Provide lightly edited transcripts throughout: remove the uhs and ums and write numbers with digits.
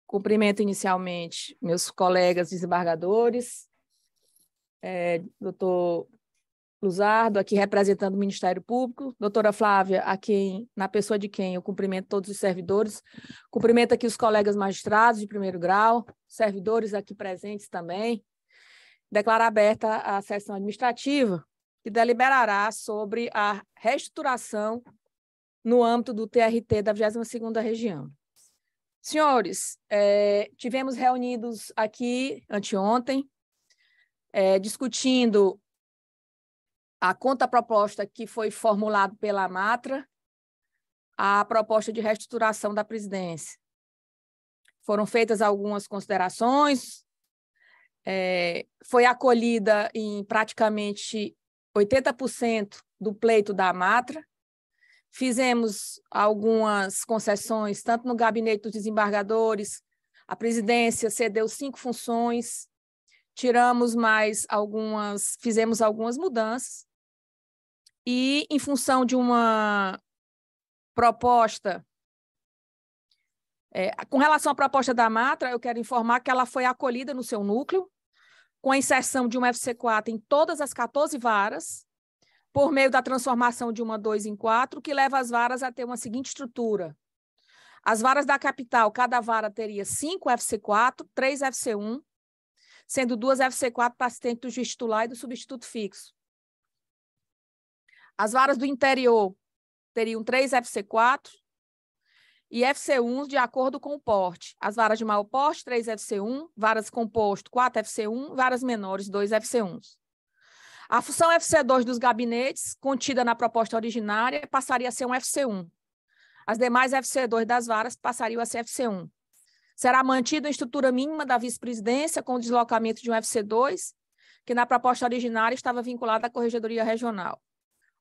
Cumprimento inicialmente meus colegas desembargadores, doutor Luzardo, aqui representando o Ministério Público, doutora Flávia, na pessoa de quem eu cumprimento todos os servidores, cumprimento aqui os colegas magistrados de primeiro grau, servidores aqui presentes também. Declaro aberta a sessão administrativa, que deliberará sobre a reestruturação no âmbito do TRT da 22ª Região. Senhores, tivemos reunidos aqui anteontem, discutindo a contraproposta que foi formulada pela AMATRA, a proposta de reestruturação da presidência. Foram feitas algumas considerações, foi acolhida em praticamente 80% do pleito da AMATRA. Fizemos algumas concessões, tanto no gabinete dos desembargadores, a presidência cedeu 5 funções, fizemos algumas mudanças, e em função de uma proposta, com relação à proposta da AMATRA, eu quero informar que ela foi acolhida no seu núcleo, com a inserção de um FC4 em todas as 14 varas, por meio da transformação de uma 2 em 4, que leva as varas a ter uma seguinte estrutura. As varas da capital, cada vara teria 5 FC4, 3 FC1, sendo 2 FC4 para assistente do juiz titular e do substituto fixo. As varas do interior teriam 3 FC4 e FC1 de acordo com o porte. As varas de maior porte, 3 FC1, varas composto, 4 FC1, varas menores, 2 FC1s. A função FC2 dos gabinetes, contida na proposta originária, passaria a ser um FC1. As demais FC2 das varas passariam a ser FC1. Será mantida a estrutura mínima da vice-presidência com o deslocamento de um FC2, que na proposta originária estava vinculada à Corregedoria Regional.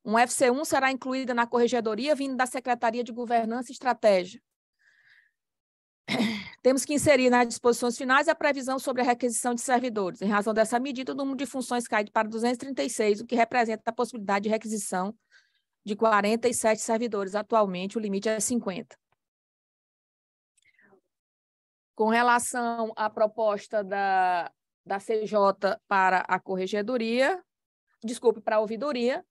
Um FC1 será incluída na Corregedoria vindo da Secretaria de Governança e Estratégia. Temos que inserir nas disposições finais a previsão sobre a requisição de servidores. Em razão dessa medida, o número de funções cai para 236, o que representa a possibilidade de requisição de 47 servidores. Atualmente, o limite é 50. Com relação à proposta da CJ para a Corregedoria, para a ouvidoria,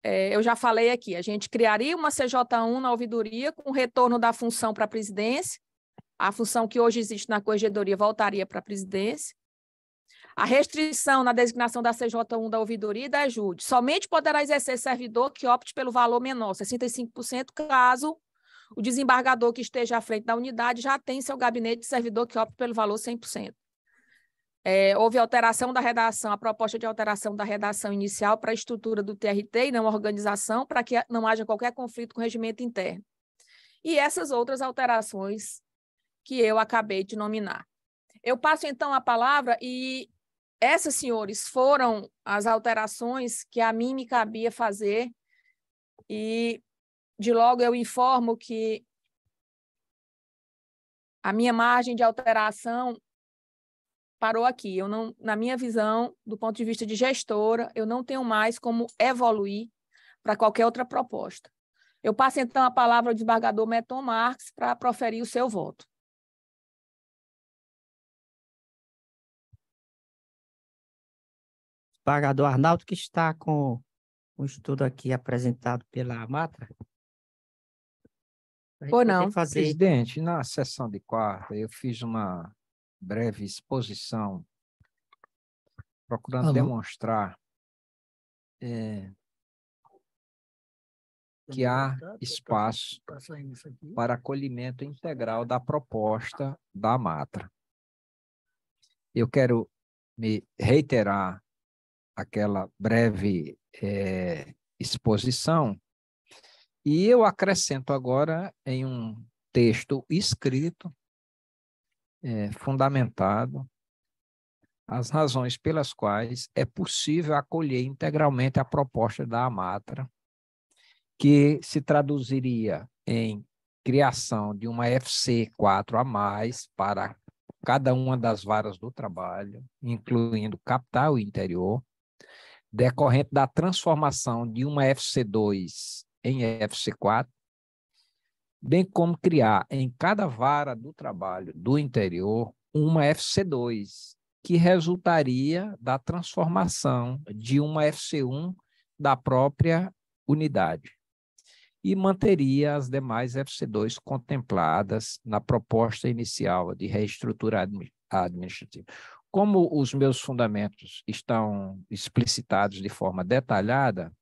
eu já falei aqui, a gente criaria uma CJ1 na ouvidoria com retorno da função para a presidência, a função que hoje existe na Corregedoria voltaria para a presidência. A restrição na designação da CJ1 da ouvidoria e da EJUD, somente poderá exercer servidor que opte pelo valor menor, 65%, caso o desembargador que esteja à frente da unidade já tenha seu gabinete de servidor que opte pelo valor 100%. Houve alteração da redação, a proposta de alteração da redação inicial para a estrutura do TRT e não organização, para que não haja qualquer conflito com o regimento interno. E essas outras alterações que eu acabei de nominar. Eu passo, então, a palavra e essas, senhores, foram as alterações que a mim me cabia fazer e, de logo, eu informo que a minha margem de alteração parou aqui. Eu não, na minha visão, do ponto de vista de gestora, eu não tenho mais como evoluir para qualquer outra proposta. Eu passo, então, a palavra ao desembargador Meton Marques para proferir o seu voto. Desembargador Arnaldo, que está com o estudo aqui apresentado pela AMATRA. Ou não. Presidente, na sessão de quarta, eu fiz uma breve exposição procurando demonstrar que há espaço para acolhimento integral da proposta da AMATRA. Eu quero me reiterar aquela breve exposição e eu acrescento agora em um texto escrito, fundamentado, as razões pelas quais é possível acolher integralmente a proposta da AMATRA, que se traduziria em criação de uma FC4 a mais para cada uma das varas do trabalho, incluindo capital e interior, decorrente da transformação de uma FC2 em FC4, bem como criar em cada vara do trabalho do interior uma FC2, que resultaria da transformação de uma FC1 da própria unidade e manteria as demais FC2 contempladas na proposta inicial de reestrutura administrativa. Como os meus fundamentos estão explicitados de forma detalhada,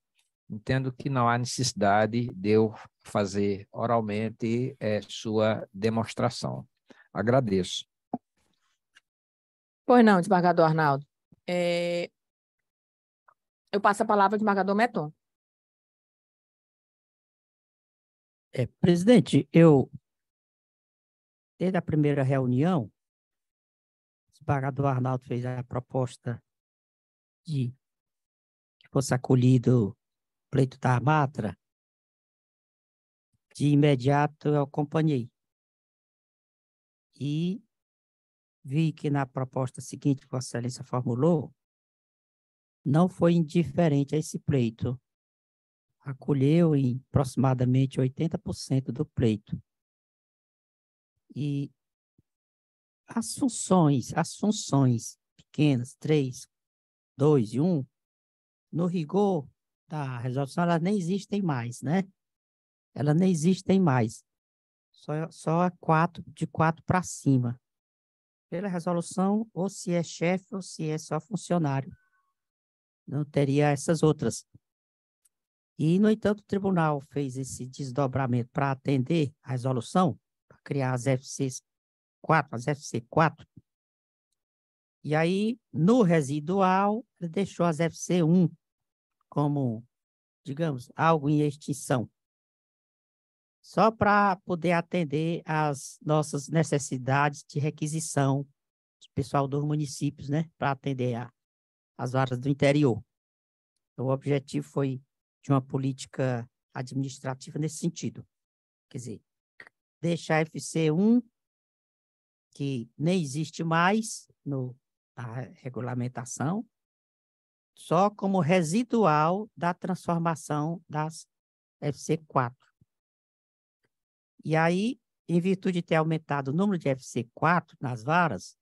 entendo que não há necessidade de eu fazer oralmente sua demonstração. Agradeço. Pois não, desembargador Arnaldo. Eu passo a palavra ao desembargador Meton. Presidente, desde a primeira reunião, o desembargador Arnaldo fez a proposta de que fosse acolhido o pleito da Amatra. De imediato eu acompanhei. E vi que na proposta seguinte que Vossa Excelência formulou, não foi indiferente a esse pleito. Acolheu em aproximadamente 80% do pleito. E as funções pequenas, 3, 2 e 1, no rigor da resolução, elas nem existem mais, né? Elas nem existem mais. Só de 4 para cima. Pela resolução, ou se é chefe ou se é só funcionário. Não teria essas outras. E, no entanto, o tribunal fez esse desdobramento para atender a resolução, para criar as FC4. E aí, no residual, ele deixou as FC1 como, digamos, algo em extinção. Só para poder atender às nossas necessidades de requisição do pessoal dos municípios, né? Para atender as varas do interior. Então, o objetivo foi de uma política administrativa nesse sentido. Quer dizer, deixar a FC1, que nem existe mais na regulamentação, só como residual da transformação das FC4. E aí, em virtude de ter aumentado o número de FC4 nas varas,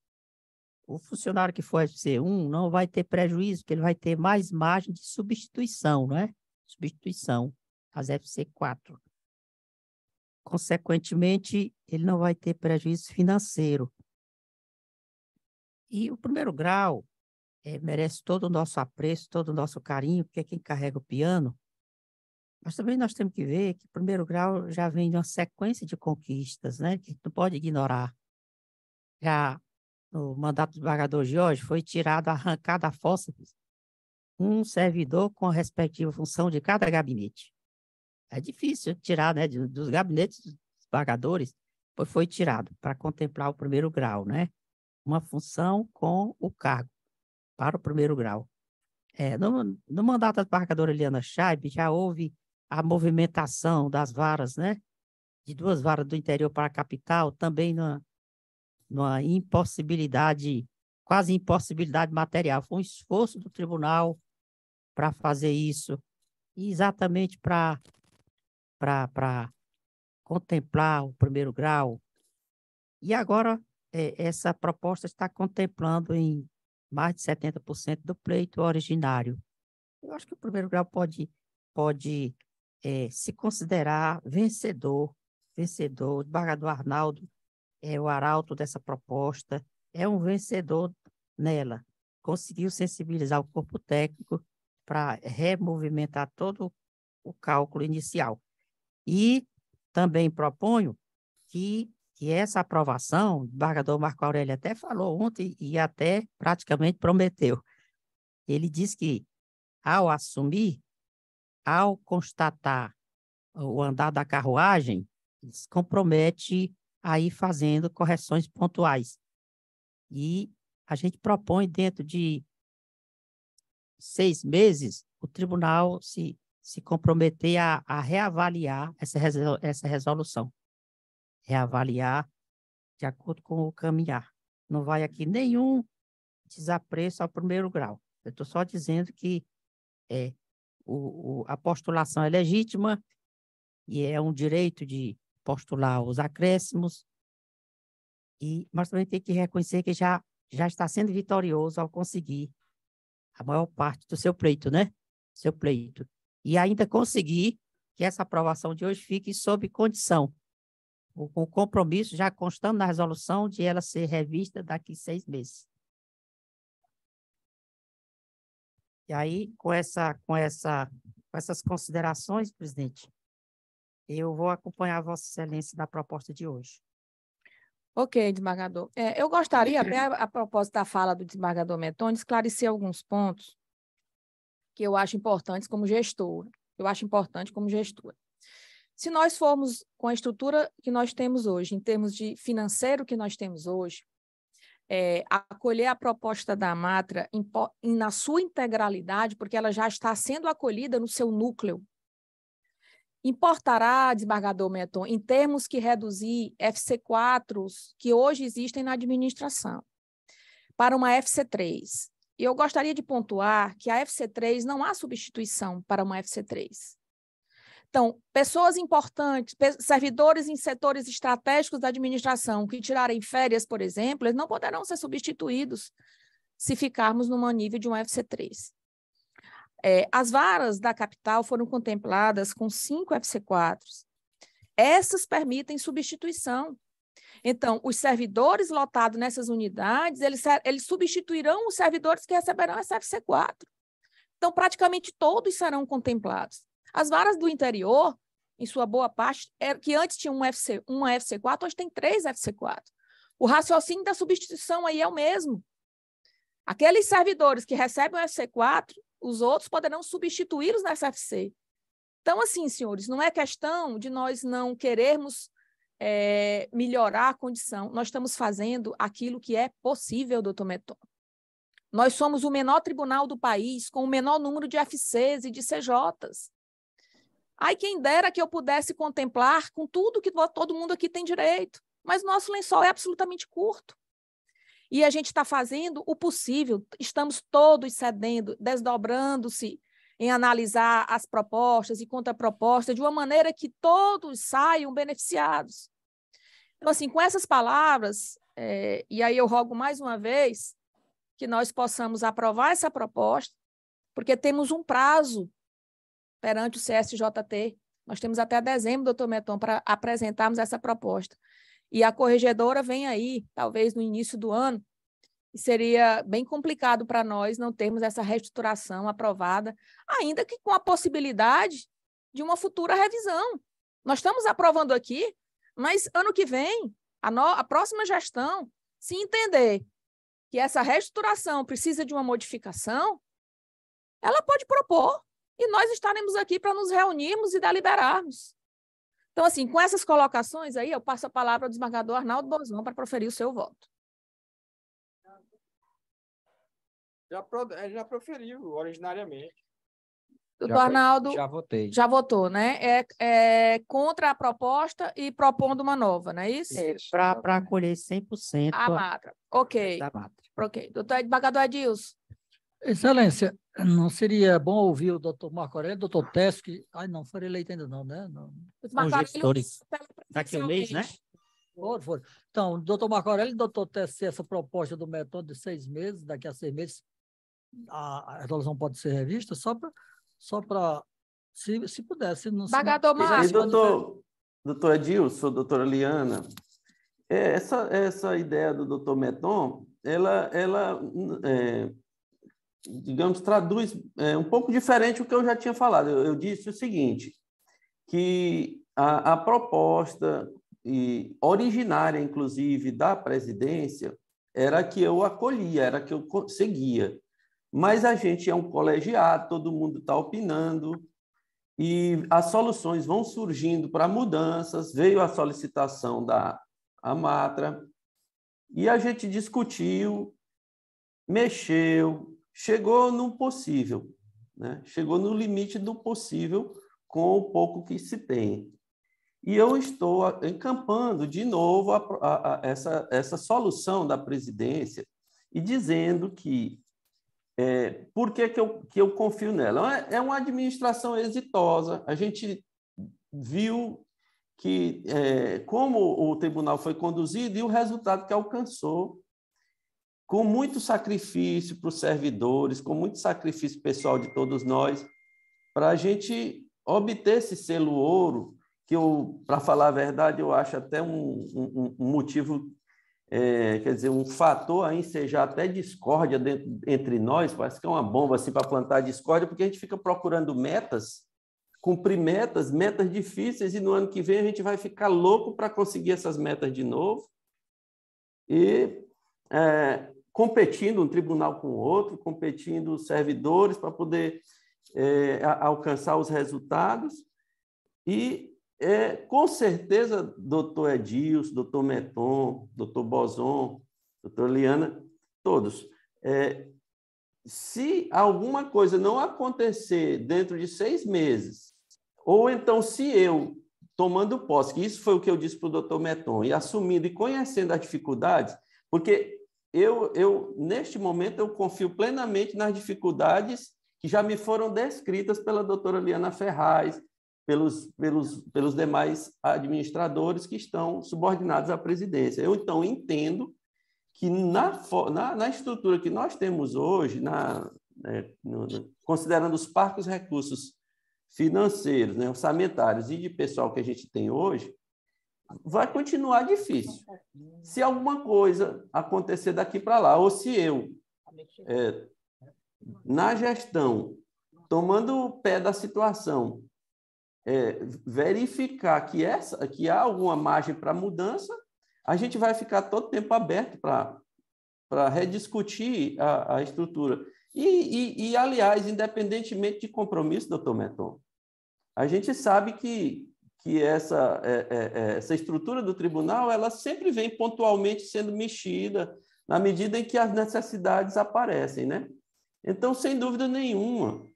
o funcionário que for FC1 não vai ter prejuízo, porque ele vai ter mais margem de substituição, não é? Substituição às FC4. Consequentemente, ele não vai ter prejuízo financeiro. E o primeiro grau merece todo o nosso apreço, todo o nosso carinho, porque é quem carrega o piano. Mas também nós temos que ver que o primeiro grau já vem de uma sequência de conquistas, né? Que não pode ignorar. Já no mandato do desembargador Jorge foi arrancado a fórceps um servidor com a respectiva função de cada gabinete. É difícil tirar, né, dos gabinetes dos desembargadores, pois foi tirado para contemplar o primeiro grau, né? Uma função com o cargo para o primeiro grau. No mandato da desembargadora Eliana Scheib, já houve a movimentação das varas, né? De 2 varas do interior para a capital, também numa impossibilidade, quase impossibilidade material. Foi um esforço do tribunal para fazer isso, exatamente para contemplar o primeiro grau. E agora, essa proposta está contemplando em mais de 70% do pleito originário. Eu acho que o primeiro grau pode se considerar vencedor. O desembargador Arnaldo é o arauto dessa proposta, é um vencedor nela. Conseguiu sensibilizar o corpo técnico para removimentar todo o cálculo inicial. E também proponho que essa aprovação, o desembargador Marco Aurélio até falou ontem e até praticamente prometeu. Ele disse que, ao assumir, ao constatar o andar da carruagem, se compromete a ir fazendo correções pontuais. E a gente propõe, dentro de 6 meses, o tribunal se comprometer a reavaliar essa resolução. Reavaliar de acordo com o caminhar. Não vai aqui nenhum desapreço ao primeiro grau. Eu estou só dizendo que a postulação é legítima e é um direito de postular os acréscimos, mas também tem que reconhecer que já está sendo vitorioso ao conseguir a maior parte do seu pleito, né? Seu pleito. E ainda conseguir que essa aprovação de hoje fique sob condição, com o compromisso já constando na resolução de ela ser revista daqui 6 meses. E aí, com essas considerações, presidente, eu vou acompanhar Vossa Excelência na proposta de hoje. Ok, desembargador. Eu gostaria, até a propósito da fala do desembargador Meton, de esclarecer alguns pontos que eu acho importantes como gestora. Se nós formos com a estrutura que nós temos hoje, em termos de financeiro que nós temos hoje, acolher a proposta da Amatra na sua integralidade, porque ela já está sendo acolhida no seu núcleo, importará, desembargador Meton, em termos que reduzir FC4s que hoje existem na administração para uma FC3. E eu gostaria de pontuar que a FC3 não há substituição para uma FC3. Então, pessoas importantes, servidores em setores estratégicos da administração que tirarem férias, por exemplo, eles não poderão ser substituídos se ficarmos num nível de um FC3. As varas da capital foram contempladas com 5 FC4s. Essas permitem substituição. Então, os servidores lotados nessas unidades, eles substituirão os servidores que receberão essa FC4. Então, praticamente todos serão contemplados. As varas do interior, em sua boa parte, que antes tinham uma FC4, hoje tem 3 FC4. O raciocínio da substituição aí é o mesmo. Aqueles servidores que recebem o FC4, os outros poderão substituí-los nessa FC. Então, assim, senhores, não é questão de nós não querermos melhorar a condição. Nós estamos fazendo aquilo que é possível, doutor Meton. Nós somos o menor tribunal do país, com o menor número de FCs e de CJs. Ai, quem dera que eu pudesse contemplar com tudo que todo mundo aqui tem direito, mas nosso lençol é absolutamente curto. E a gente está fazendo o possível, estamos todos cedendo, desdobrando-se em analisar as propostas e contrapropostas de uma maneira que todos saiam beneficiados. Então, assim, com essas palavras, e aí eu rogo mais uma vez que nós possamos aprovar essa proposta, porque temos um prazo perante o CSJT. Nós temos até dezembro, doutor Meton, para apresentarmos essa proposta. E a corregedora vem aí, talvez no início do ano, e seria bem complicado para nós não termos essa reestruturação aprovada, ainda que com a possibilidade de uma futura revisão. Nós estamos aprovando aqui, mas ano que vem, a próxima gestão, se entender que essa reestruturação precisa de uma modificação, ela pode propor, e nós estaremos aqui para nos reunirmos e deliberarmos. Então, assim, com essas colocações aí, eu passo a palavra ao desembargador Arnaldo Bozão para proferir o seu voto. Já proferiu originariamente. Doutor Arnaldo já votei. Já votou, né? É contra a proposta e propondo uma nova, não é isso? Para acolher 100% a Matra. Ok. da Matra. Ok. Doutor desembargador Adilson. Excelência, não seria bom ouvir o doutor Marco Aurélio, doutor Tess, que... Ai, não foi eleito ainda não, né? Não. São gestores. Daqui a um mês, né? For. Então, doutor Marco Aurélio e doutor Tess, se essa proposta do Meton de 6 meses, daqui a 6 meses, a resolução pode ser revista, só para se pudesse. Desembargador Márcio. Doutor Adilson, doutora Liana, essa ideia do doutor Meton, ela digamos, traduz um pouco diferente o que eu já tinha falado. Eu disse o seguinte, que a proposta originária, inclusive, da presidência, era que eu acolhia, era que eu seguia. Mas a gente é um colegiado, todo mundo está opinando, e as soluções vão surgindo para mudanças. Veio a solicitação da Amatra, e a gente discutiu, mexeu, chegou no possível, né? Chegou no limite do possível com o pouco que se tem. E eu estou encampando de novo essa solução da presidência e dizendo que por que eu confio nela? É uma administração exitosa. A gente viu como o tribunal foi conduzido e o resultado que alcançou, com muito sacrifício para os servidores, com muito sacrifício pessoal de todos nós, para a gente obter esse selo ouro, que para falar a verdade, eu acho até um motivo, quer dizer, um fator a ensejar até discórdia entre nós, parece que é uma bomba assim, para plantar discórdia, porque a gente fica procurando metas, cumprir metas difíceis, e no ano que vem a gente vai ficar louco para conseguir essas metas de novo, e competindo um tribunal com o outro, competindo os servidores para poder alcançar os resultados. E, com certeza, doutor Edilson, doutor Meton, doutor Bozon, doutor Liana, todos, se alguma coisa não acontecer dentro de 6 meses, ou então se eu, tomando posse, que isso foi o que eu disse para o doutor Meton, e assumindo e conhecendo as dificuldades, porque neste momento, eu confio plenamente nas dificuldades que já me foram descritas pela doutora Liana Ferraz, pelos demais administradores que estão subordinados à presidência. Eu, então, entendo que na estrutura que nós temos hoje, considerando os parcos recursos financeiros, né, orçamentários e de pessoal que a gente tem hoje, vai continuar difícil. Se alguma coisa acontecer daqui para lá, ou se eu, na gestão, tomando o pé da situação, verificar que há alguma margem para mudança, a gente vai ficar todo tempo aberto para rediscutir a estrutura. E, aliás, independentemente de compromisso, doutor Meton, a gente sabe que essa estrutura do tribunal ela sempre vem pontualmente sendo mexida na medida em que as necessidades aparecem, né? Então, sem dúvida nenhuma,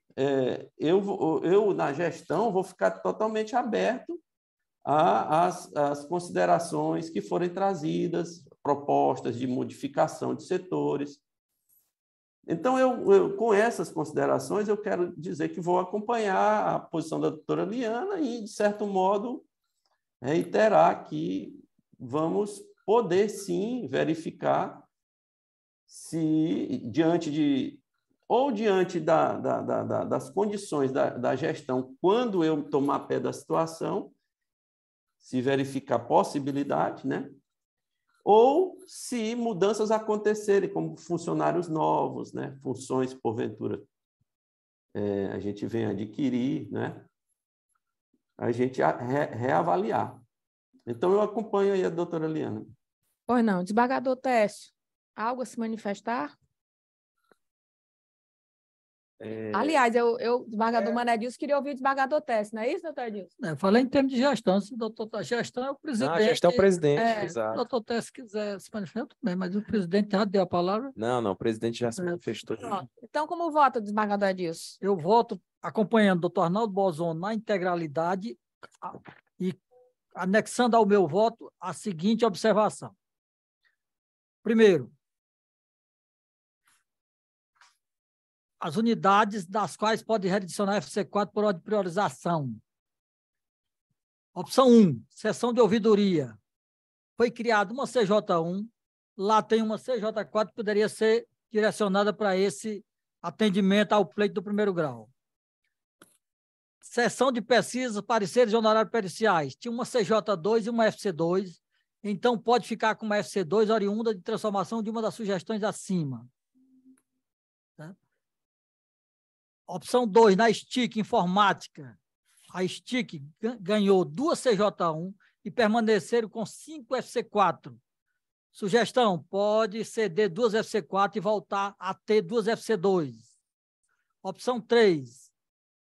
eu na gestão, vou ficar totalmente aberto às considerações que forem trazidas, propostas de modificação de setores. Então, com essas considerações, eu quero dizer que vou acompanhar a posição da doutora Liana e, de certo modo, reiterar que vamos poder, sim, verificar se, diante das condições da gestão, quando eu tomar pé da situação, se verificar possibilidade, né? Ou se mudanças acontecerem, como funcionários novos, né? Funções, porventura, a gente vem adquirir, né? A gente reavaliar. Então, eu acompanho aí a doutora Liana. Pois não. Desembargador Técio, algo a se manifestar? Aliás, o desembargador Mané Edilson queria ouvir o desembargador Técio, não é isso, doutor Edilson? Eu falei em termos de gestão, se o doutor gestão é o presidente. Não, a gestão é o presidente, Se exato. o doutor Técio quiser se manifestar, tudo bem, mas o presidente já deu a palavra. Não, o presidente já se manifestou. Então, como vota o desembargador Edilson? Eu voto acompanhando o doutor Arnaldo Bozon na integralidade e anexando ao meu voto a seguinte observação. Primeiro, as unidades das quais pode redicionar FC4 por ordem de priorização. Opção 1, seção de ouvidoria. Foi criada uma CJ1, lá tem uma CJ4 que poderia ser direcionada para esse atendimento ao pleito do primeiro grau. Seção de pesquisa, pareceres e honorários periciais. Tinha uma CJ2 e uma FC2, então pode ficar com uma FC2 oriunda de transformação de uma das sugestões acima. Tá? Opção 2, na STIC Informática. A STIC ganhou 2 CJ1 e permaneceram com 5 FC4. Sugestão, pode ceder 2 FC4 e voltar a ter 2 FC2. Opção 3,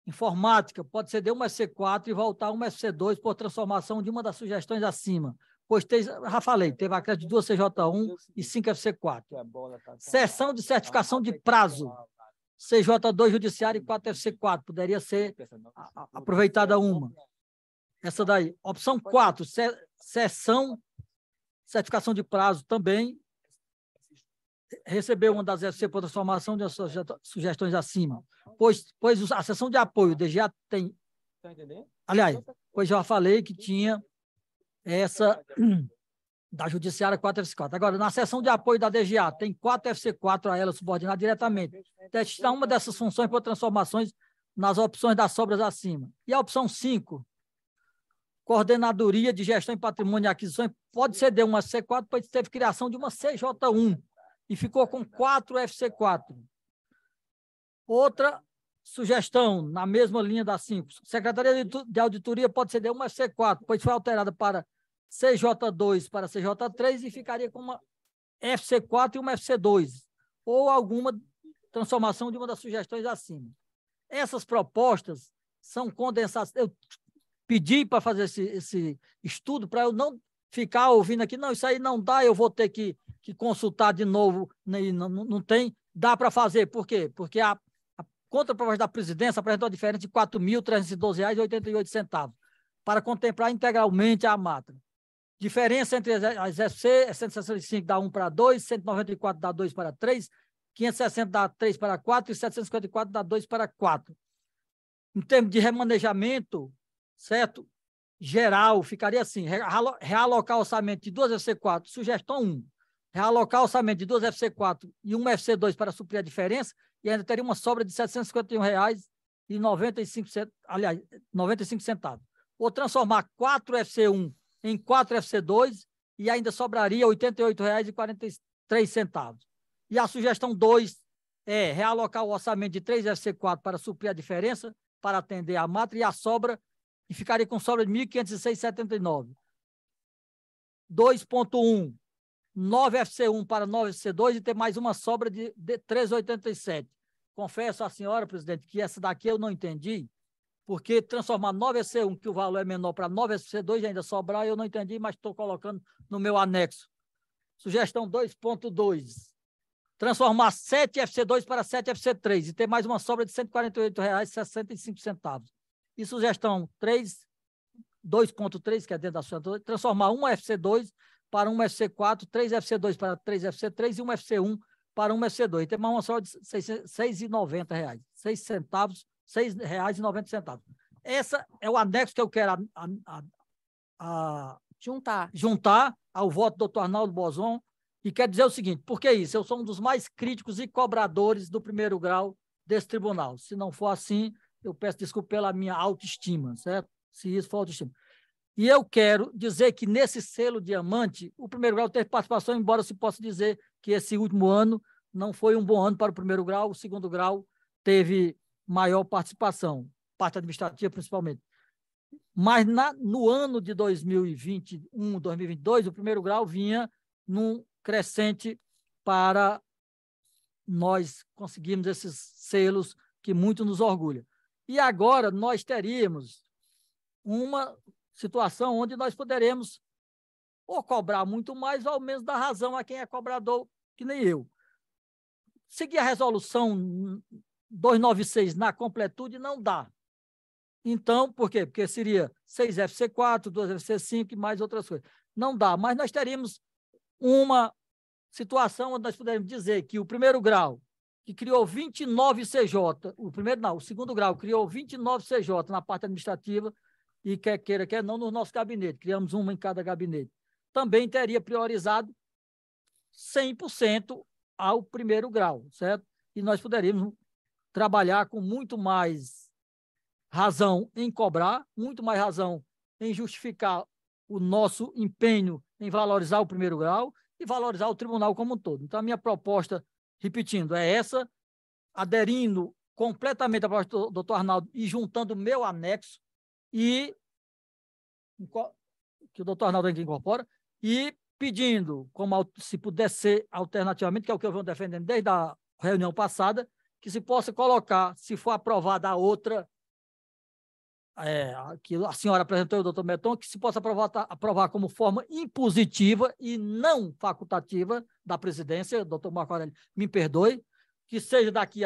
Informática, pode ceder 1 FC4 e voltar a 1 FC2 por transformação de uma das sugestões acima. Pois, já falei, teve acréscimo de 2 CJ1 e 5 FC4. Seção de certificação de prazo. CJ2 Judiciário e 4 FC4. Poderia ser aproveitada uma. Essa daí. Opção 4, seção, certificação de prazo também. Recebeu uma das FC por transformação de sugestões acima. Pois a seção de apoio, o DGA tem... Aliás, pois já falei que tinha essa da Judiciária 4FC4. Agora, na seção de apoio da DGA, tem 4 FC4 a ela subordinada diretamente. Destinar uma dessas funções por transformações nas opções das sobras acima. E a opção 5, Coordenadoria de Gestão em Patrimônio e Aquisições, pode ceder uma FC4, pois teve criação de uma CJ1 e ficou com 4 FC4. Outra sugestão, na mesma linha da 5, Secretaria de Auditoria pode ceder uma FC4, pois foi alterada para CJ2 para CJ3 e ficaria com uma FC4 e uma FC2, ou alguma transformação de uma das sugestões acima. Essas propostas são condensadas. Eu pedi para fazer esse estudo para eu não ficar ouvindo aqui, não, isso aí não dá, eu vou ter que consultar de novo, não tem, dá para fazer. Por quê? Porque a contraproposta da presidência apresentou a diferença de R$ 4.312,88 para contemplar integralmente a mata. Diferença entre as FC é 165 dá 1 para 2, 194 dá 2 para 3, 560 dá 3 para 4 e 754 dá 2 para 4. Em termos de remanejamento, certo? Geral, ficaria assim, realocar orçamento de 2 FC4, sugestão 1, realocar orçamento de 2 FC4 e 1 FC2 para suprir a diferença, e ainda teria uma sobra de R$ 751,95. Ou transformar 4 FC1 em 4 FC2 e ainda sobraria R$ 88,43. E a sugestão 2 é realocar o orçamento de 3 FC4 para suprir a diferença, para atender a mata, e a sobra, e ficaria com sobra de R$ 1.506,79. 2.1, 9 FC1 para 9 FC2 e ter mais uma sobra de R$ 13,87. Confesso à senhora, presidente, que essa daqui eu não entendi, porque transformar 9 FC1, que o valor é menor, para 9 FC2 e ainda sobrar, eu não entendi, mas estou colocando no meu anexo. Sugestão 2.2. Transformar 7 FC2 para 7 FC3 e ter mais uma sobra de R$ 148,65. E sugestão 2.3, que é dentro da sugestão, transformar 1 FC2 para 1 FC4, 3 FC2 para 3 FC3 e 1 FC1 para 1 FC2. E ter mais uma sobra de R$ 6,90. 6 centavos, R$ 6,90. Esse é o anexo que eu quero juntar ao voto do doutor Arnaldo Bozon. E quer dizer o seguinte, por que isso? Eu sou um dos mais críticos e cobradores do primeiro grau desse tribunal. Se não for assim, eu peço desculpa pela minha autoestima, certo? Se isso for autoestima. E eu quero dizer que nesse selo diamante, o primeiro grau teve participação, embora se possa dizer que esse último ano não foi um bom ano para o primeiro grau, o segundo grau teve maior participação, parte administrativa principalmente. Mas no ano de 2021, 2022, o primeiro grau vinha num crescente para nós conseguirmos esses selos que muito nos orgulha. E agora nós teríamos uma situação onde nós poderemos ou cobrar muito mais ou ao menos dar razão a quem é cobrador, que nem eu. Seguir a resolução 296 na completude não dá. Então, por quê? Porque seria 6 FC4, 2 FC5 e mais outras coisas. Não dá, mas nós teríamos uma situação onde nós poderíamos dizer que o primeiro grau, que criou 29 CJ, o segundo grau criou 29 CJ na parte administrativa, e quer queira, quer não, no nosso gabinete, criamos uma em cada gabinete, também teria priorizado 100% ao primeiro grau, certo? E nós poderíamos trabalhar com muito mais razão em cobrar, muito mais razão em justificar o nosso empenho em valorizar o primeiro grau e valorizar o tribunal como um todo. Então, a minha proposta, repetindo, é essa, aderindo completamente à proposta do doutor Arnaldo e juntando o meu anexo, e que o doutor Arnaldo incorpora, e pedindo, como se puder ser alternativamente, que é o que eu venho defendendo desde a reunião passada, que se possa colocar, se for aprovada a outra, que a senhora apresentou, o doutor Meton, que se possa aprovar como forma impositiva e não facultativa da presidência, o doutor Marco Aurélio me perdoe, que seja daqui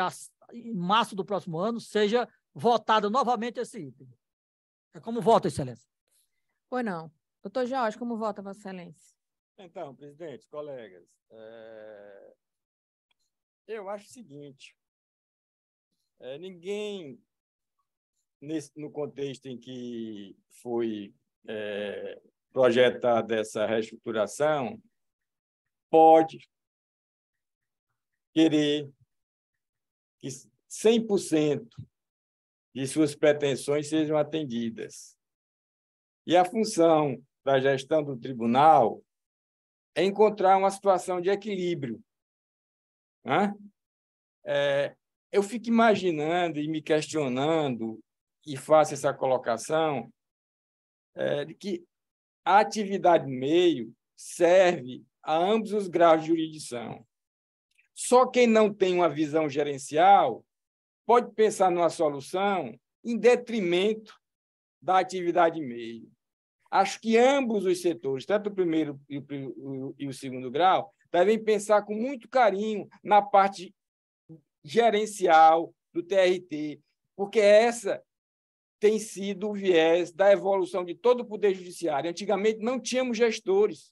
em março do próximo ano, seja votado novamente esse item. É como vota, excelência? Pois não. Doutor Jorge, como vota, Vossa Excelência? Então, presidente, colegas, eu acho o seguinte, ninguém, no contexto em que foi projetada essa reestruturação pode querer que 100% de suas pretensões sejam atendidas. E a função da gestão do tribunal é encontrar uma situação de equilíbrio. Né? Eu fico imaginando e me questionando, e faço essa colocação, de que a atividade no meio serve a ambos os graus de jurisdição. Só quem não tem uma visão gerencial pode pensar numa solução em detrimento da atividade meio. Acho que ambos os setores, tanto o primeiro e o segundo grau, devem pensar com muito carinho na parte gerencial do TRT, porque essa tem sido o viés da evolução de todo o Poder Judiciário. Antigamente não tínhamos gestores,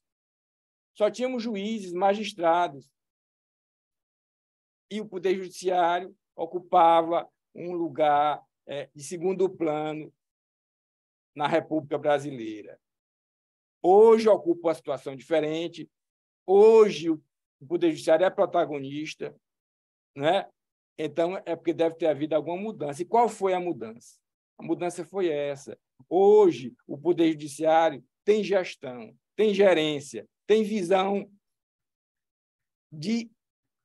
só tínhamos juízes, magistrados. E o Poder Judiciário ocupava um lugar de segundo plano na República Brasileira. Hoje ocupa uma situação diferente. Hoje o Poder Judiciário é protagonista, né? Então, é porque deve ter havido alguma mudança. E qual foi a mudança? A mudança foi essa. Hoje, o Poder Judiciário tem gestão, tem gerência, tem visão de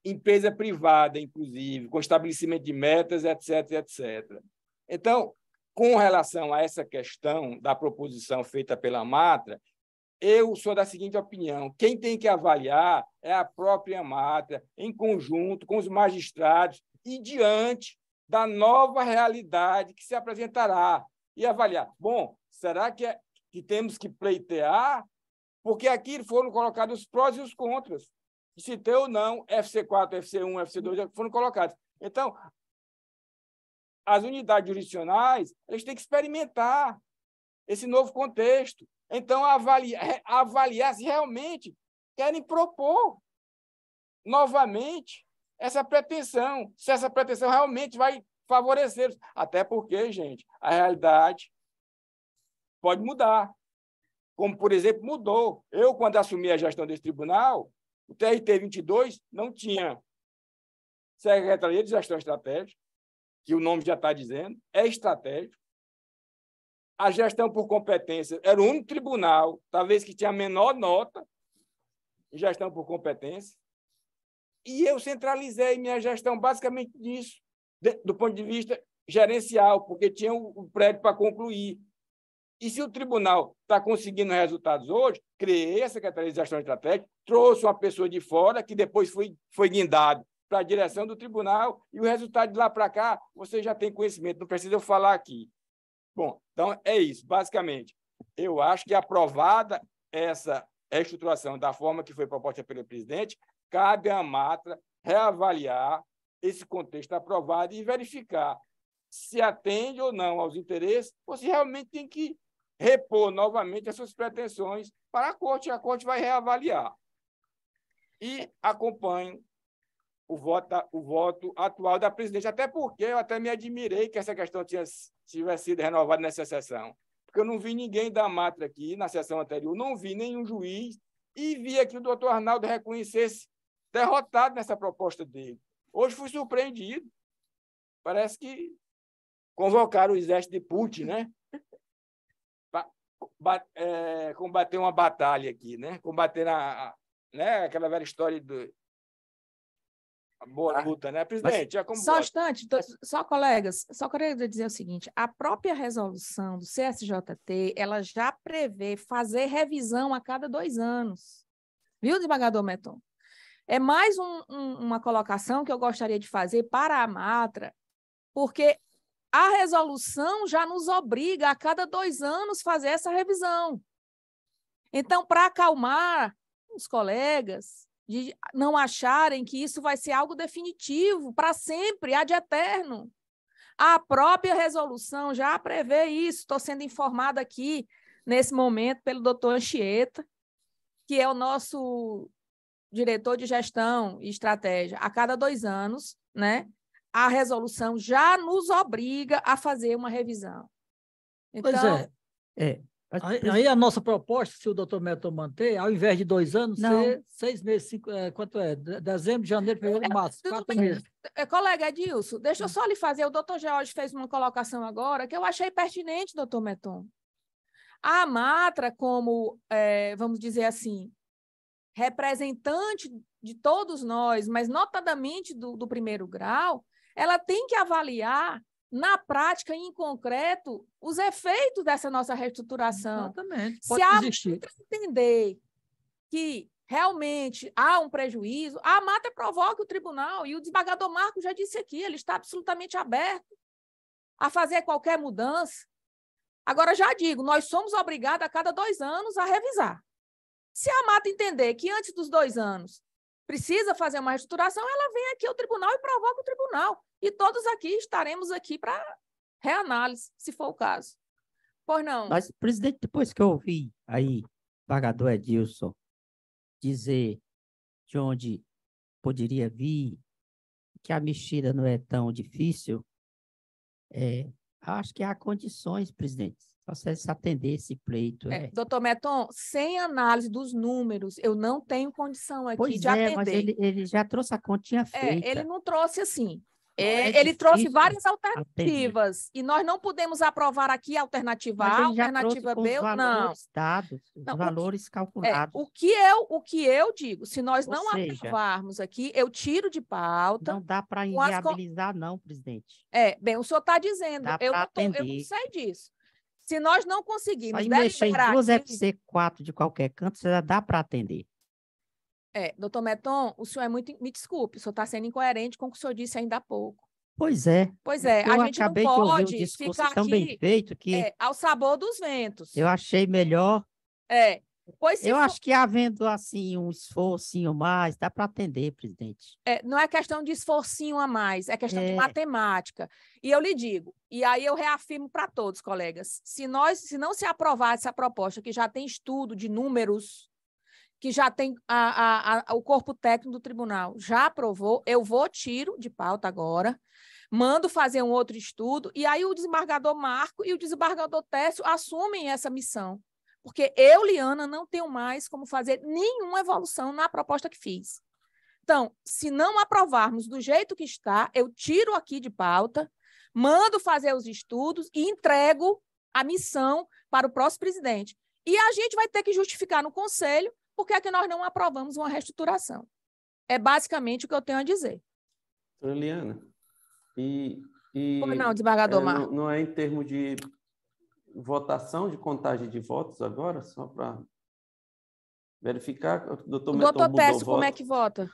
empresa privada, inclusive, com estabelecimento de metas, etc., etc. Então, com relação a essa questão da proposição feita pela Matra, eu sou da seguinte opinião: quem tem que avaliar é a própria Matra, em conjunto com os magistrados e diante da nova realidade que se apresentará. E avaliar, bom, será que temos que pleitear? Porque aqui foram colocados os prós e os contras. Se tem ou não, FC4, FC1, FC2 foram colocados. Então, as unidades jurisdicionais, eles têm que experimentar esse novo contexto. Então, avaliar se realmente querem propor novamente essa pretensão, se essa pretensão realmente vai favorecer. Até porque, gente, a realidade pode mudar. Como, por exemplo, mudou. Eu, quando assumi a gestão desse tribunal, o TRT 22 não tinha Secretaria de Gestão Estratégica, que o nome já está dizendo, é estratégico. A gestão por competência era o único tribunal, talvez que tinha a menor nota em gestão por competência. E eu centralizei minha gestão basicamente nisso, do ponto de vista gerencial, porque tinha o prédio para concluir. E se o tribunal está conseguindo resultados hoje, criei a Secretaria de Gestão Estratégica, trouxe uma pessoa de fora, que depois foi guindado para a direção do tribunal, e o resultado de lá para cá, você já tem conhecimento, não precisa eu falar aqui. Bom, então é isso, basicamente. Eu acho que, aprovada essa reestruturação da forma que foi proposta pelo presidente, cabe à Matra reavaliar esse contexto aprovado e verificar se atende ou não aos interesses, ou se realmente tem que repor novamente as suas pretensões para a Corte vai reavaliar. E acompanho o voto atual da presidente, até porque eu até me admirei que essa questão tivesse sido renovada nessa sessão, porque eu não vi ninguém da Matra aqui na sessão anterior, não vi nenhum juiz, e vi aqui o doutor Arnaldo reconhecer-se derrotado nessa proposta dele. Hoje fui surpreendido. Parece que convocaram o exército de Putin, né? Combater uma batalha aqui, né? Combater aquela velha história do boa luta, né, presidente? Só um instante, só colegas, só queria dizer o seguinte: a própria resolução do CSJT, ela já prevê fazer revisão a cada 2 anos. Viu, desembargador Meton? É mais uma colocação que eu gostaria de fazer para a Matra, porque a resolução já nos obriga a cada 2 anos fazer essa revisão. Então, para acalmar os colegas, de não acharem que isso vai ser algo definitivo, para sempre, ad eterno. A própria resolução já prevê isso. Estou sendo informada aqui, nesse momento, pelo doutor Anchieta, que é o nosso diretor de gestão e estratégia. A cada 2 anos, né, a resolução já nos obriga a fazer uma revisão. Então, pois Aí a nossa proposta, se o doutor Meton manter, ao invés de 2 anos, Não. ser 6 meses, quanto é? Dezembro, janeiro, fevereiro, março, 4 meses. Colega Edilson, deixa eu só lhe fazer. O doutor George fez uma colocação agora que eu achei pertinente, doutor Meton. A Amatra, como, vamos dizer assim, representante de todos nós, mas notadamente do primeiro grau, ela tem que avaliar, na prática, em concreto, os efeitos dessa nossa reestruturação. Exatamente. Se a Amatra entender que realmente há um prejuízo, a Amatra provoca o tribunal, e o desembargador Marco já disse aqui, ele está absolutamente aberto a fazer qualquer mudança. Agora, já digo, nós somos obrigados a cada 2 anos a revisar. Se a Amatra entender que antes dos 2 anos precisa fazer uma reestruturação, ela vem aqui ao tribunal e provoca o tribunal. E todos aqui estaremos aqui para reanálise, se for o caso. Pois não. Mas, presidente, depois que eu ouvi aí, desembargador Edilson, dizer de onde poderia vir, que a mexida não é tão difícil, acho que há condições, presidente, para você se atender esse pleito. Doutor Meton, sem análise dos números, eu não tenho condição aqui de atender. Mas ele já trouxe a continha feita. Ele não trouxe assim. Ele trouxe várias alternativas atender. E nós não podemos aprovar aqui a alternativa A, a alternativa B, não. Dados, os valores calculados. O que eu digo, se nós não aprovarmos aqui, eu tiro de pauta. Não dá para inviabilizar, não, presidente. Bem, o senhor está dizendo, eu não sei disso. Se nós não conseguirmos mexer em 2 FC4 de qualquer canto, você já dá para atender. Doutor Meton, o senhor me desculpe, o senhor está sendo incoerente com o que o senhor disse ainda há pouco. Pois é. A gente não pode ficar tão bem feito que ao sabor dos ventos. Eu achei melhor. Eu acho que havendo assim um esforcinho mais, dá para atender, presidente. Não é questão de esforcinho a mais, é questão de matemática. E eu lhe digo, e aí eu reafirmo para todos, colegas, se não se aprovar essa proposta, que já tem estudo de números, que já tem o corpo técnico do tribunal, já aprovou, eu tiro de pauta agora, mando fazer um outro estudo, e aí o desembargador Marco e o desembargador Técio assumem essa missão. Porque eu, Liana, não tenho mais como fazer nenhuma evolução na proposta que fiz. Então, se não aprovarmos do jeito que está, eu tiro aqui de pauta, mando fazer os estudos e entrego a missão para o próximo presidente. E a gente vai ter que justificar no conselho por que é que nós não aprovamos uma reestruturação. É basicamente o que eu tenho a dizer. Doutora Liana, Pois não, desembargador Marco. Não é em termos de votação, de contagem de votos agora, só para verificar? O doutor Técio, como é que vota?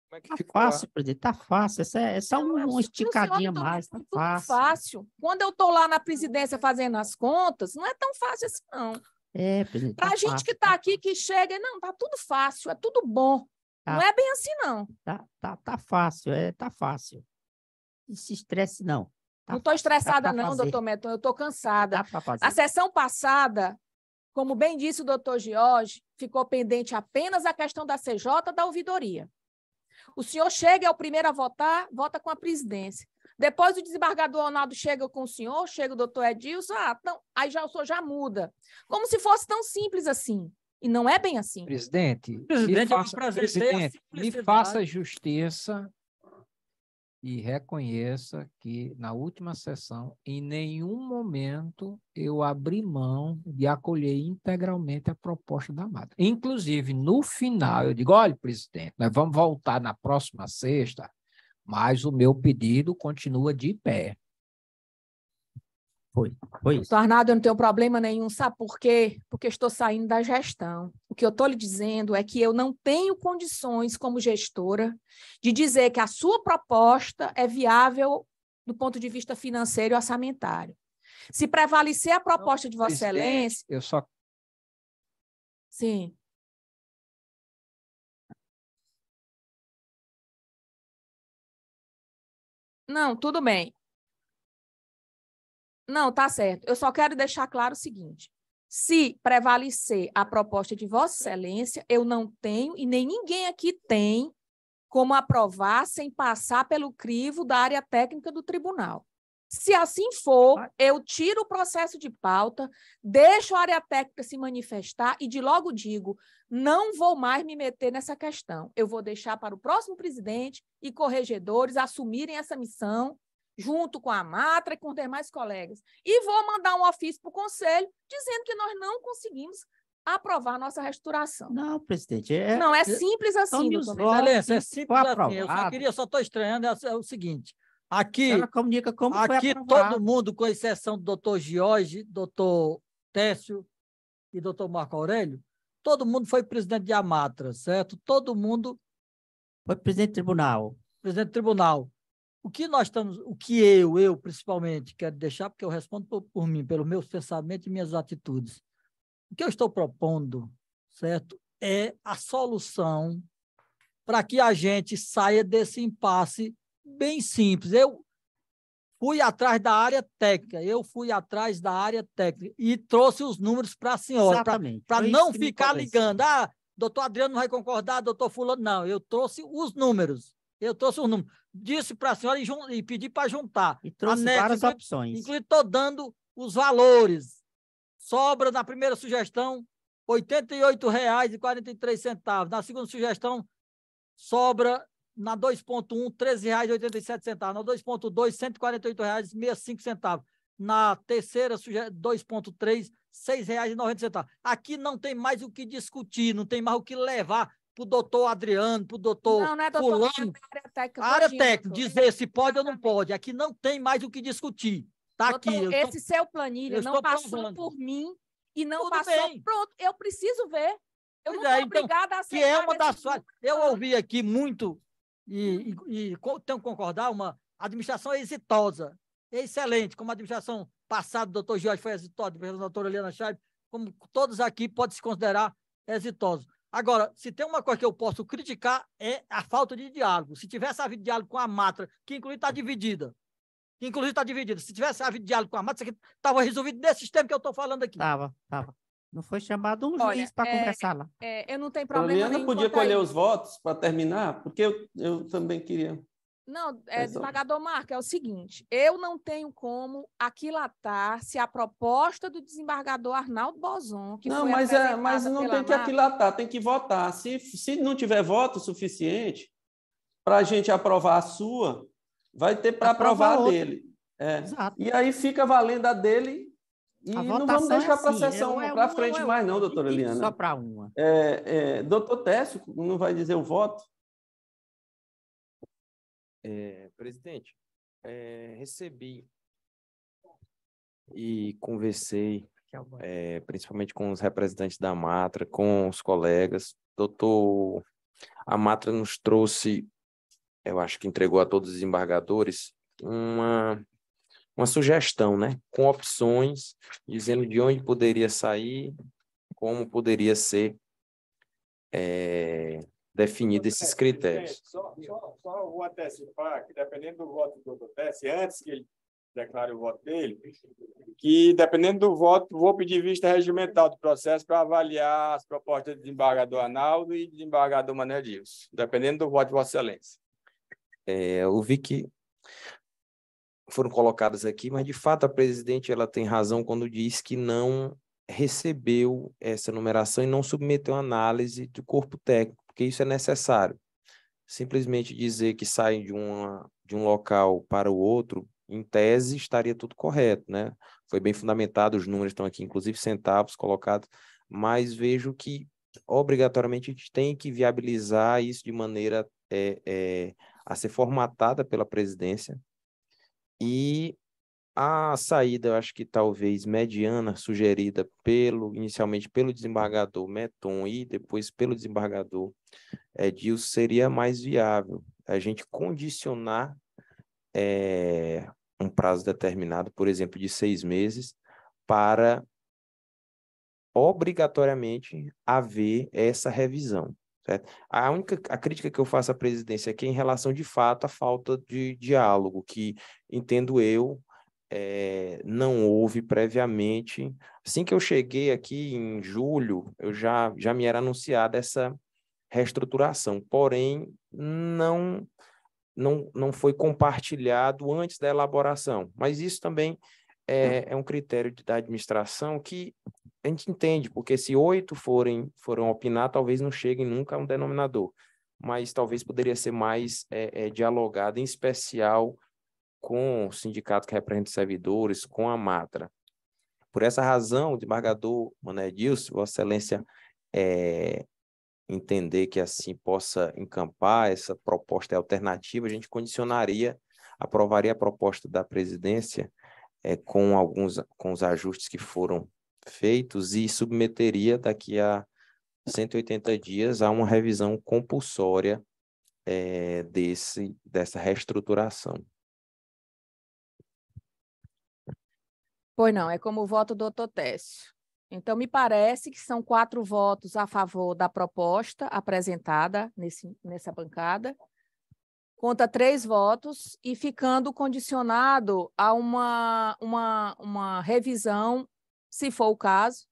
Tá fácil, presidente, tá fácil. É só uma esticadinha mais, tá fácil. Quando eu estou lá na presidência fazendo as contas, não é tão fácil assim, não. Presidente. Para a gente que está aqui, que chega, não, tá tudo fácil, é tudo bom. Não é bem assim, não. Tá fácil, tá fácil. Não se estresse, não. Não estou estressada, não, doutor Meton, eu estou cansada. A sessão passada, como bem disse o doutor George, ficou pendente apenas a questão da CJ da ouvidoria. O senhor chega, é o primeiro a votar, vota com a presidência. Depois o desembargador Ronaldo chega com o senhor, chega o doutor Edilson, então, aí já o senhor já muda. Como se fosse tão simples assim. E não é bem assim. Presidente, me faça justiça e reconheça que, na última sessão, em nenhum momento eu abri mão de acolher integralmente a proposta da Amatra. Inclusive, no final, eu digo, olha, presidente, nós vamos voltar na próxima sexta, mas o meu pedido continua de pé. Foi isso. Doutor Arnaldo, eu não tenho problema nenhum, sabe por quê? Porque estou saindo da gestão. O que eu estou lhe dizendo é que eu não tenho condições, como gestora, de dizer que a sua proposta é viável do ponto de vista financeiro e orçamentário. Se prevalecer a proposta de Vossa Excelência... Eu só... Sim. Não, tudo bem. Não, tá certo. Eu só quero deixar claro o seguinte. Se prevalecer a proposta de Vossa Excelência, eu não tenho, e nem ninguém aqui tem, como aprovar sem passar pelo crivo da área técnica do tribunal. Se assim for, eu tiro o processo de pauta, deixo a área técnica se manifestar e de logo digo, não vou mais me meter nessa questão. Eu vou deixar para o próximo presidente e corregedores assumirem essa missão, junto com a Matra e com os demais colegas. E vou mandar um ofício para o Conselho dizendo que nós não conseguimos aprovar a nossa reestruturação. Não, presidente. Não, é simples assim, doutor. Excelência, é simples assim. Aprovado. Eu só estou estranhando é o seguinte. Aqui, Ela comunica como foi aqui aprovado. todo mundo, com exceção do doutor Jorge, doutor Técio e doutor Marco Aurélio, todo mundo foi presidente de Amatra, certo? Todo mundo Foi presidente do tribunal. presidente do tribunal. O que eu principalmente quero deixar, porque eu respondo por mim, pelos meus pensamentos e minhas atitudes. O que eu estou propondo, certo, é a solução para que a gente saia desse impasse bem simples. Eu fui atrás da área técnica, e trouxe os números para a senhora, para não ficar ligando. Doutor Adriano não vai concordar, doutor fulano, não. Eu trouxe os números. Disse para a senhora e pedi para juntar. E trouxe várias opções. Inclusive, estou dando os valores. Sobra na primeira sugestão, R$ 88,43. Na segunda sugestão, sobra na 2.1, R$ 13,87. Na 2.2, R$ 148,65. Na terceira, 2.3, R$ 6,90. Aqui não tem mais o que discutir, não tem mais o que levar para o doutor Adriano, para o doutor fulano. A área técnica, dizer se pode ou não pode. Aqui não tem mais o que discutir. Está aqui. Esse seu planilha não passou por mim e não passou. Pronto, eu preciso ver. Eu não estou obrigada a aceitar. Que é uma das fases. Eu ouvi aqui muito, e tenho que concordar, uma administração exitosa, excelente, como a administração passada do doutor Jorge foi exitosa, a doutora Eliana Chaib, como todos aqui podem se considerar exitosos. Agora, se tem uma coisa que eu posso criticar, é a falta de diálogo. Se tivesse havido diálogo com a Matra, que inclusive está dividida. Se tivesse havido diálogo com a Matra, isso aqui estava resolvido nesse sistema que eu estou falando aqui. Estava. Não foi chamado um juiz para conversar lá. Eu não tenho problema nenhum. Eliana podia colher os votos para terminar, porque eu também queria. Não, desembargador Marco, é o seguinte, eu não tenho como aquilatar se a proposta do desembargador Arnaldo Bozon, que não, foi mas não tem que aquilatar, tem que votar. Se não tiver voto suficiente para a gente aprovar a sua, vai ter para aprovar a dele. Exato. E aí fica valendo a dele e não vamos deixar para a sessão para frente mais não, doutora Eliana. Só para uma. Doutor Técio não vai dizer o voto? Presidente, recebi e conversei, principalmente com os representantes da Matra, com os colegas. A Matra nos trouxe, eu acho que entregou a todos os desembargadores, uma sugestão, né? Com opções, dizendo de onde poderia sair, como poderia ser definido esses critérios. Só vou antecipar que, dependendo do voto do doutor Tessi, antes que ele declare o voto dele, que, dependendo do voto, vou pedir vista regimental do processo para avaliar as propostas do desembargador Arnaldo e do desembargador Manuel Dilson, dependendo do voto de Vossa Excelência. Eu vi que foram colocadas aqui, mas, de fato, a presidente ela tem razão quando diz que não recebeu essa numeração e não submeteu a análise do corpo técnico, porque isso é necessário. Simplesmente dizer que sai de um local para o outro, em tese, estaria tudo correto, né? Foi bem fundamentado, os números estão aqui, inclusive centavos colocados, mas vejo que, obrigatoriamente, a gente tem que viabilizar isso de maneira a ser formatada pela presidência, e a saída, eu acho que talvez mediana, sugerida inicialmente pelo desembargador Meton e depois pelo desembargador Dilson, seria mais viável. A gente condicionar um prazo determinado, por exemplo, de 6 meses, para obrigatoriamente haver essa revisão. Certo? A crítica que eu faço à presidência aqui é em relação, de fato, à falta de diálogo, que, entendo eu, não houve previamente. Assim que eu cheguei aqui em julho, já me era anunciada essa reestruturação, porém não não foi compartilhado antes da elaboração. Mas isso também é um critério da administração que a gente entende, porque se 8 foram opinar, talvez não cheguem nunca a um denominador, mas talvez poderia ser mais dialogado, em especial com o sindicato que representa os servidores, com a Matra. Por essa razão, o desembargador Mané Edilson, Vossa Excelência, entender que assim possa encampar essa proposta alternativa, a gente aprovaria a proposta da presidência com os ajustes que foram feitos e submeteria daqui a 180 dias a uma revisão compulsória dessa reestruturação. Pois não, é como o voto do doutor Técio. Então, me parece que são 4 votos a favor da proposta apresentada nessa bancada, contra 3 votos, e ficando condicionado a uma revisão, se for o caso,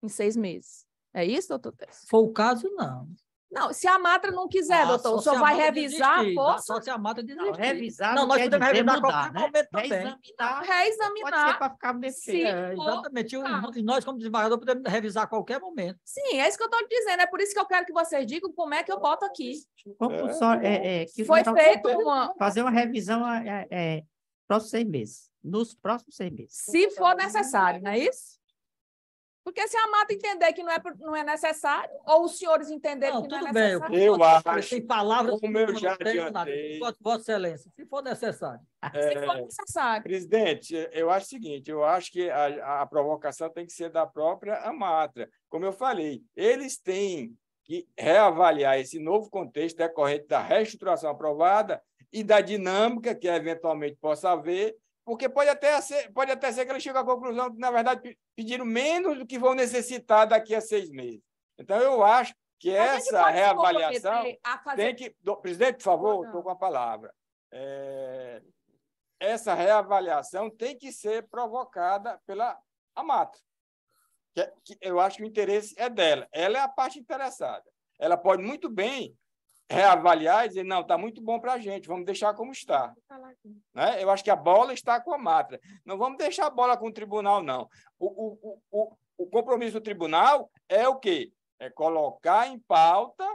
em 6 meses. É isso, doutor Técio? Se for o caso, não. Não, se a Matra não quiser, doutor, o senhor vai revisar a força? Só se a Matra desistir. Revisar não, nós podemos revisar mudar, qualquer momento também. Reexaminar. Pode ser para ficar defeito. Exatamente. E nós, como desembargador, podemos revisar a qualquer momento. Sim, é isso que eu estou dizendo. É por isso que eu quero que vocês digam como é que eu boto aqui. Que foi feito fazer uma revisão próximos 6 meses. Nos próximos 6 meses. Se for necessário, não é isso? Porque se a Mata entender que não é necessário, ou os senhores entenderem que não é necessário... Eu acho, tem palavras como eu já adiantei... Vossa Excelência, se for necessário. Se for necessário. Presidente, eu acho o seguinte, eu acho que a provocação tem que ser da própria Amatra. Como eu falei, eles têm que reavaliar esse novo contexto decorrente da reestruturação aprovada e da dinâmica que eventualmente possa haver, porque pode até ser que eles cheguem à conclusão que, na verdade, pediram menos do que vão necessitar daqui a 6 meses. Então, eu acho que essa reavaliação tem que... Presidente, por favor, estou com a palavra. Essa reavaliação tem que ser provocada pela Amatra. Que eu acho que o interesse é dela. Ela é a parte interessada. Ela pode muito bem reavaliar e dizer, não, está muito bom para a gente, vamos deixar como está. Né? Eu acho que a bola está com a Matra. Não vamos deixar a bola com o tribunal, não. O compromisso do tribunal é o quê? É colocar em pauta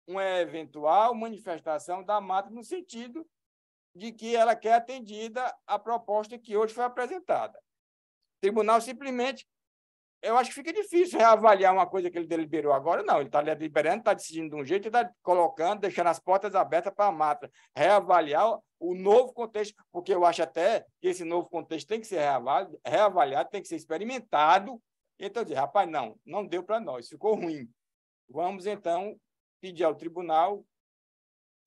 uma eventual manifestação da Matra no sentido de que ela quer atendida à proposta que hoje foi apresentada. O tribunal simplesmente... Eu acho que fica difícil reavaliar uma coisa que ele deliberou agora. Não, ele está deliberando, está decidindo de um jeito e está colocando, deixando as portas abertas para a Matra. Reavaliar o novo contexto, porque eu acho até que esse novo contexto tem que ser reavaliado, tem que ser experimentado. Então, eu digo, rapaz, não deu para nós, ficou ruim. Vamos, então, pedir ao tribunal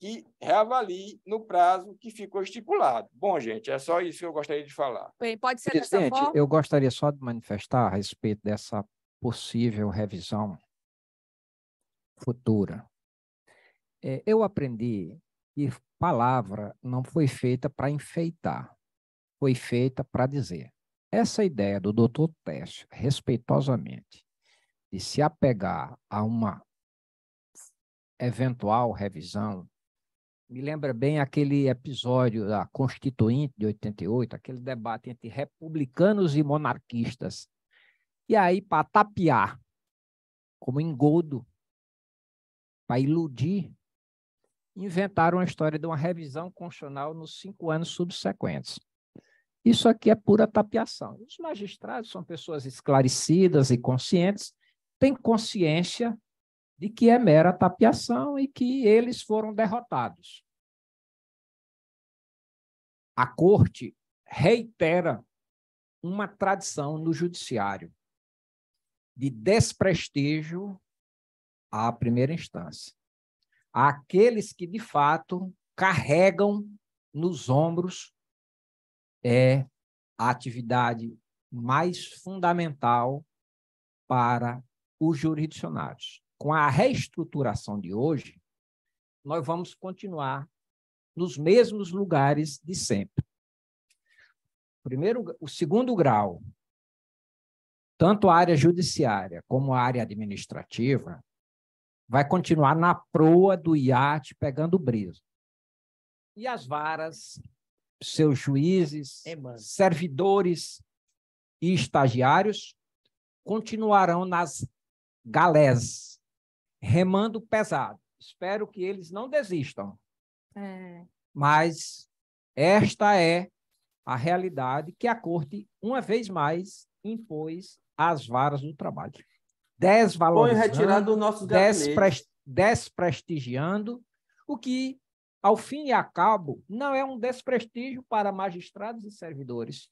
que reavalie no prazo que ficou estipulado. Bom, gente, é só isso que eu gostaria de falar. Bem, pode ser Presidente, dessa forma? eu gostaria só de manifestar a respeito dessa possível revisão futura. Eu aprendi que palavra não foi feita para enfeitar, foi feita para dizer. Essa ideia do doutor Técio, respeitosamente, de se apegar a uma eventual revisão, me lembra bem aquele episódio da Constituinte de 88, aquele debate entre republicanos e monarquistas. E aí, para tapear, como engodo, para iludir, inventaram a história de uma revisão constitucional nos 5 anos subsequentes. Isso aqui é pura tapeação. Os magistrados são pessoas esclarecidas e conscientes, têm consciência de que é mera tapeação e que eles foram derrotados. A Corte reitera uma tradição no judiciário de desprestígio à primeira instância. Aqueles que, de fato, carregam nos ombros a atividade mais fundamental para os jurisdicionados. Com a reestruturação de hoje, nós vamos continuar nos mesmos lugares de sempre. O segundo grau, tanto a área judiciária como a área administrativa, vai continuar na proa do iate pegando brisa. E as varas, seus juízes, servidores e estagiários continuarão nas galés, remando pesado. Espero que eles não desistam. Mas esta é a realidade que a Corte, uma vez mais, impôs às varas do trabalho. Desvalorizando, retirado dos nossos gabinetes. desprestigiando, o que, ao fim e ao cabo, não é um desprestígio para magistrados e servidores,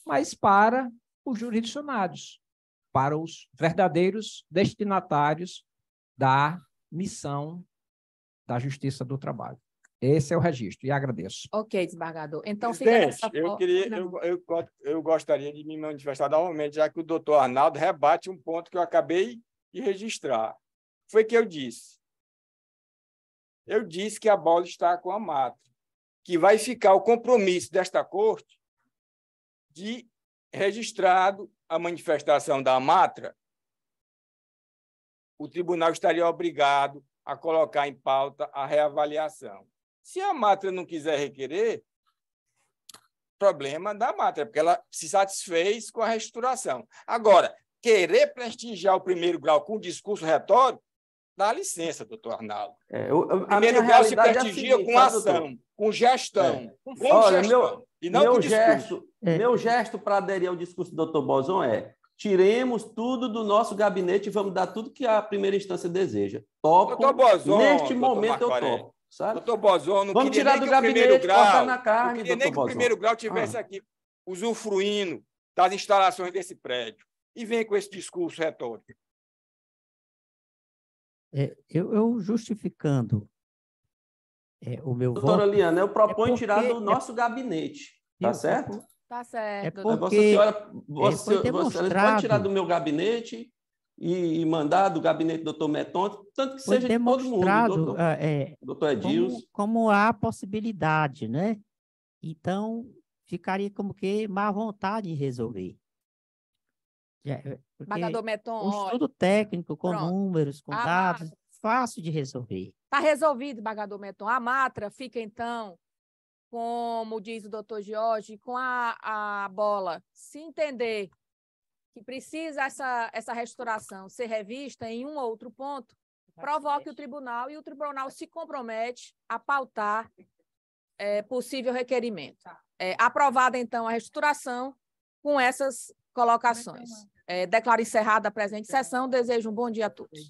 mas para os jurisdicionados, para os verdadeiros destinatários da missão da Justiça do Trabalho. Esse é o registro, e agradeço. Ok, desembargador. Então, Presidente, fica dessa forma. eu gostaria de me manifestar novamente, já que o doutor Arnaldo rebate um ponto que eu acabei de registrar. Foi que eu disse. Eu disse que a bola está com a Matra, que vai ficar o compromisso desta Corte de, registrado a manifestação da Matra, o tribunal estaria obrigado a colocar em pauta a reavaliação. Se a Matra não quiser requerer, problema da Matra, porque ela se satisfez com a reestruturação. Agora, querer prestigiar o primeiro grau com discurso retórico, dá licença, doutor Arnaldo. O primeiro grau se prestigia com ação, com gestão, com gestão, e não com discurso. Meu gesto para aderir ao discurso do doutor Bozon é: tiremos tudo do nosso gabinete e vamos dar tudo que a primeira instância deseja. Topo, Bozon, neste momento eu topo. Sabe? Doutor Bozon, não vamos queria tirar nem do que o primeiro gabinete, grau, cortar na carne, não queria nem que o primeiro grau tivesse aqui usufruindo das instalações desse prédio. E vem com esse discurso retórico. Eu justificando o meu Doutora voto... Liana, eu proponho tirar do nosso gabinete, tá certo? Tá certo. Porque Vocês podem tirar do meu gabinete e mandar do gabinete do doutor Meton, tanto que seja de todo mundo, doutor Edilson. Como há possibilidade, né? Então, ficaria como que má vontade em resolver. Embargador Meton, um estudo técnico, com números, com dados, Matra, fácil de resolver. Está resolvido, embargador Meton. A Matra fica, então, como diz o doutor Jorge, com a bola. Se entender que precisa essa restauração ser revista em um ou outro ponto, provoque o tribunal e o tribunal se compromete a pautar possível requerimento. Aprovada, então, a restauração com essas colocações. Declaro encerrada a presente sessão. Desejo um bom dia a todos.